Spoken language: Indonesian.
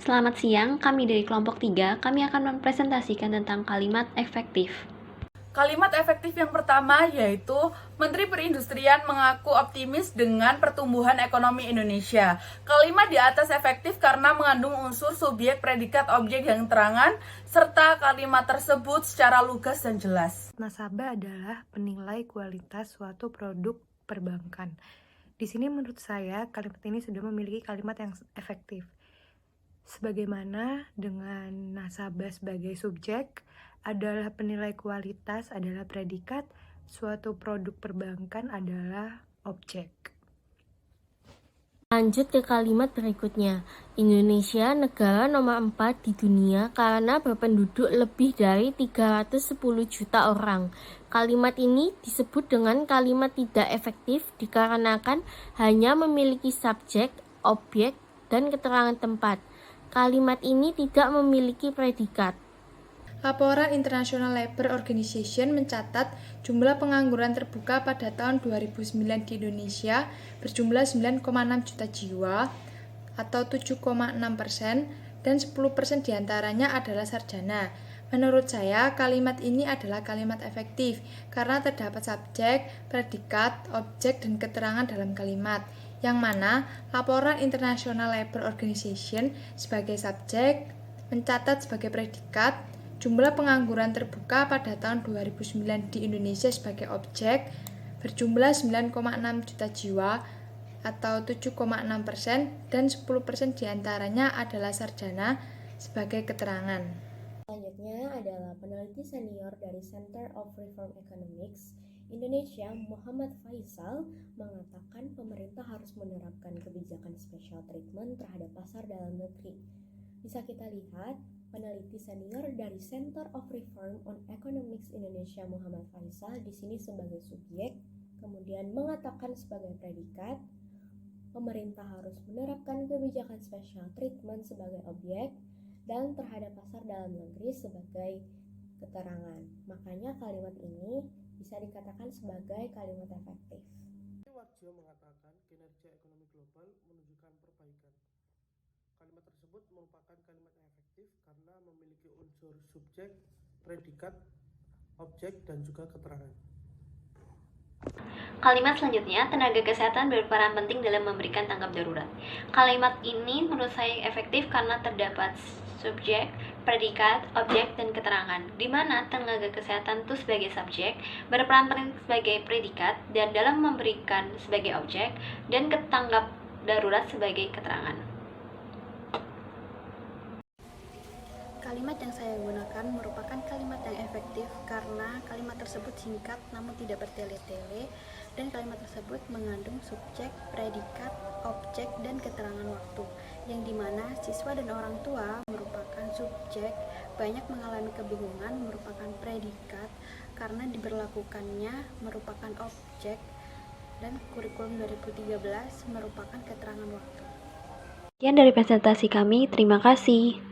Selamat siang, kami dari kelompok 3, kami akan mempresentasikan tentang kalimat efektif. Kalimat efektif yang pertama yaitu Menteri Perindustrian mengaku optimis dengan pertumbuhan ekonomi Indonesia. Kalimat di atas efektif karena mengandung unsur subjek, predikat, objek yang terangan, serta kalimat tersebut secara lugas dan jelas. Nasabah adalah penilai kualitas suatu produk perbankan. Di sini menurut saya kalimat ini sudah memiliki kalimat yang efektif. Sebagaimana dengan nasabah sebagai subjek adalah penilai kualitas adalah predikat, suatu produk perbankan adalah objek. Lanjut ke kalimat berikutnya. Indonesia negara nomor 4 di dunia karena berpenduduk lebih dari 310 juta orang. Kalimat ini disebut dengan kalimat tidak efektif dikarenakan hanya memiliki subjek, objek, dan keterangan tempat. Kalimat ini tidak memiliki predikat. Laporan International Labour Organization mencatat jumlah pengangguran terbuka pada tahun 2009 di Indonesia berjumlah 9,6 juta jiwa atau 7,6% dan 10% diantaranya adalah sarjana. Menurut saya, kalimat ini adalah kalimat efektif karena terdapat subjek, predikat, objek, dan keterangan dalam kalimat, yang mana laporan International Labour Organization sebagai subjek mencatat sebagai predikat jumlah pengangguran terbuka pada tahun 2009 di Indonesia sebagai objek berjumlah 9,6 juta jiwa atau 7,6% dan 10% diantaranya adalah sarjana sebagai keterangan. Selanjutnya adalah peneliti senior dari Center of Reform Economics Indonesia, Muhammad Faisal, mengatakan pemerintah harus menerapkan kebijakan special treatment terhadap pasar dalam negeri. Bisa kita lihat, peneliti senior dari Center of Reform on Economics Indonesia, Muhammad Faisal, di sini sebagai subjek, kemudian mengatakan sebagai predikat, pemerintah harus menerapkan kebijakan special treatment sebagai objek, dan terhadap pasar dalam negeri sebagai keterangan. Makanya kalimat ini bisa dikatakan sebagai kalimat efektif. Warjo mengatakan kinerja ekonomi global menunjukkan perbaikan. Kalimat tersebut merupakan kalimat yang efektif karena memiliki unsur subjek, predikat, objek, dan juga keterangan. Kalimat selanjutnya, tenaga kesehatan berperan penting dalam memberikan tanggap darurat. Kalimat ini menurut saya efektif karena terdapat subjek, predikat, objek, dan keterangan, di mana tenaga kesehatan itu sebagai subjek, berperan penting sebagai predikat, dan dalam memberikan sebagai objek, dan tanggap darurat sebagai keterangan. Kalimat yang saya gunakan merupakan kalimat yang efektif karena kalimat tersebut singkat namun tidak bertele-tele, dan kalimat tersebut mengandung subjek, predikat, objek, dan keterangan waktu, yang dimana siswa dan orang tua merupakan subjek, banyak mengalami kebingungan merupakan predikat karena diberlakukannya merupakan objek, dan kurikulum 2013 merupakan keterangan waktu. Sekian dari presentasi kami, terima kasih.